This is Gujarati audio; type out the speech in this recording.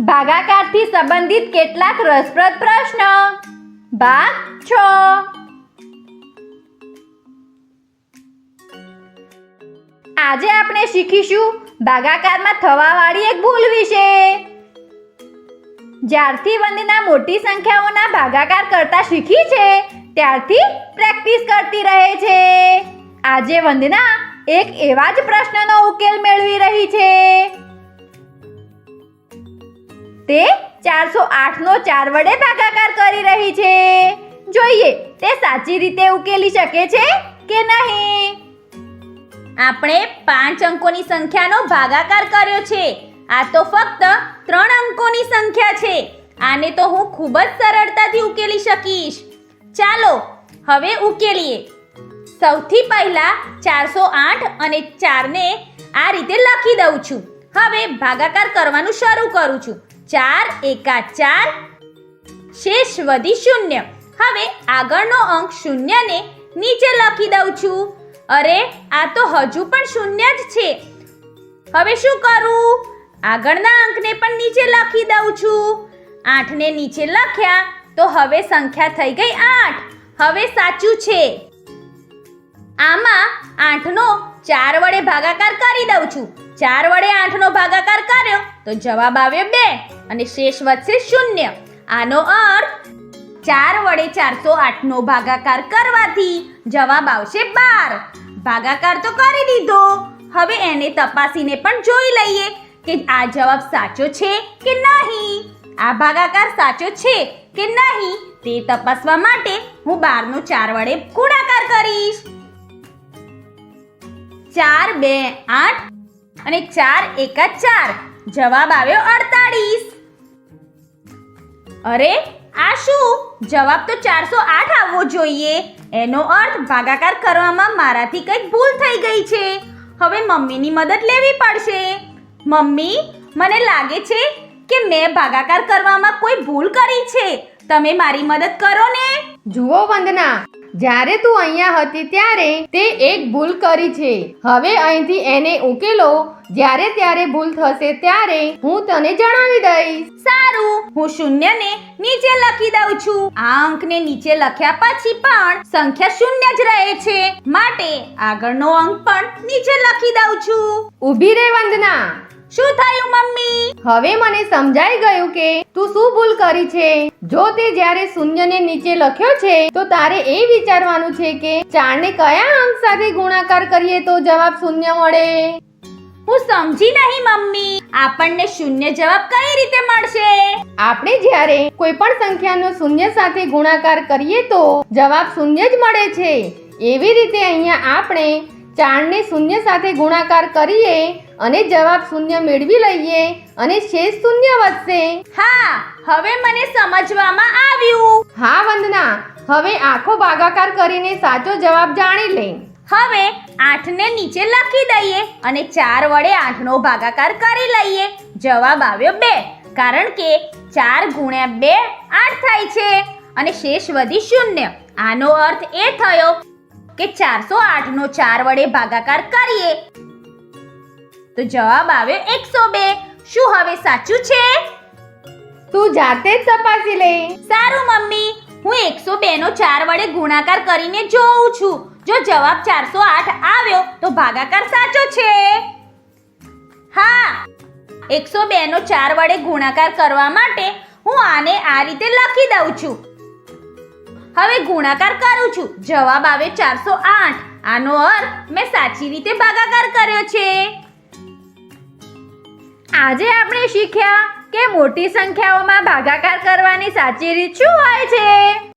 ભાગાકારથી સંબંધિત કેટલાક રસપ્રદ પ્રશ્ન. ભાગ 6. આજે આપણે શીખીશું ભાગાકારમાં થવાવાળી એક ભૂલ વિશે. જ્યારથી વંદના મોટી સંખ્યાઓના ભાગાકાર કરતા શીખી છે ત્યારથી પ્રેક્ટિસ કરતી રહે છે. આજે વંદના એક એવા જ પ્રશ્નનો ઉકેલ મેળવી રહી છે. તે 408 નો 4 વડે ભાગાકાર કરી રહી છે. જોઈએ તે સાચી રીતે ઉકેલી શકે છે કે નહીં. આપણે 5 અંકોની સંખ્યાનો ભાગાકાર કર્યો છે. આ તો ફક્ત 3 અંકોની સંખ્યા છે. આને તો હું ખૂબ જ સરળતાથી ઉકેલી શકીશ. ચાલો હવે ઉકેલીએ. સૌથી પહેલા 408 અને 4 ને આ રીતે લખી દઉં છું. હવે ભાગાકાર કરવાનું શરૂ કરું છું. 4 એકા 4, શેષ વધી 0. હવે આગળનો અંક 0 ને નીચે લખી દઉં છું. અરે આ તો હજુ પણ 0 જ છે. હવે શું કરું? આગળના અંકને પણ નીચે લખી દઉં છું. 8 ને નીચે લખ્યા તો હવે સંખ્યા થઈ ગઈ 8. હવે સાચું છે. આમાં 8 નો 4 વડે ભાગાકાર કરી દઉં છું. 4 વડે 8 નો ભાગાકાર કર્યો તો જવાબ આવ્યો 2 અને શેષ વધશે 0. આનો અર્થ 4 વડે 408 નો ભાગાકાર કરવાથી જવાબ આવશે 12. ભાગાકાર તો કરી દીધો. હવે એને તપાસીને પણ જોઈ લઈએ કે આ જવાબ સાચો છે કે નહીં. આ ભાગાકાર સાચો છે કે નહીં તે તપાસવા માટે હું 12 નો 4 વડે ગુણાકાર કરીશ. 4 2 8 અને 4 એકા 4. જવાબ આવ્યો 48. અરે આ શું? જવાબ તો 408 આવવો જોઈએ. એનો અર્થ ભાગાકાર કરવામાં મારાથી કંઈક ભૂલ થઈ ગઈ છે. હવે મમ્મીની મદદ લેવી પડશે. મમ્મી, મને લાગે છે કે મેં ભાગાકાર કરવામાં કોઈ ભૂલ કરી છે. તમે મારી મદદ કરો ને. જુઓ વંદના, જ્યારે તું અહીંયા હતી ત્યારે તે એક ભૂલ કરી છે. હવે અહીંથી એને ઉકેલો. જ્યારે ત્યારે ભૂલ થશે ત્યારે હું તને જણાવી દઈશ. સારું, હું 0 ને નીચે લખી દઉં છું. આ અંકને નીચે લખ્યા પછી પણ સંખ્યા 0 જ રહે છે. માટે આગળનો અંક પણ નીચે લખી દઉં છું. ઊભી રહે વંદના. શું થયું મમ્મી? હવે મને સમજાઈ ગયું કે તું શું ભૂલ કરી છે. જો તે જ્યારે 0 ને નીચે લખ્યો છે તો તારે એ વિચારવાનું છે કે 4 ને કયા અંક સાથે ગુણાકાર કરીએ તો જવાબ 0 મળે. હું સમજી નહીં મમ્મી. આપણને 0 જવાબ કઈ રીતે મળશે? આપણે જ્યારે કોઈ પણ સંખ્યાનો 0 સાથે ગુણાકાર કરીએ તો જવાબ 0 જ મળે છે. એવી રીતે અહીંયા આપણે 4 ને 0 સાથે ગુણાકાર કરીએ અને જવાબ 0 મેળવી લઈએ અને શેષ 0 વધશે. હા, હવે મને સમજવામાં આવ્યું. હા વંદના, હવે આખો ભાગાકાર કરીને સાચો જવાબ જાણી લે. હવે 8 ને નીચે લખી દઈએ અને 4 વડે 8 નો ભાગાકાર કરી લઈએ. જવાબ આવ્યો 2. કારણ કે 4 ગુણ્યા 2 8 થાય છે અને શેષ વધી 0. આનો અર્થ એ થયો કે 408 નો 4 વડે ભાગાકાર કરીએ તો જવાબ આવ્યો 102. શું હવે સાચું છે? તું જાતે જ તપાસી લે. સારું મમ્મી, હું 102 નો 4 વડે ગુણાકાર કરીને જોઉં છું. જો જવાબ 408 આવ્યો તો ભાગાકાર સાચો છે. હા, 102 નો 4 વડે ગુણાકાર કરવા માટે હું આને આ રીતે લખી દઉં છું. હવે ગુણાકાર કરું છું. જવાબ આવે 408. આનો અર્થ મેં સાચી રીતે ભાગાકાર કર્યો છે. આજે આપણે શીખ્યા કે મોટી સંખ્યાઓમાં ભાગાકાર કરવાની સાચી રીત શું હોય છે.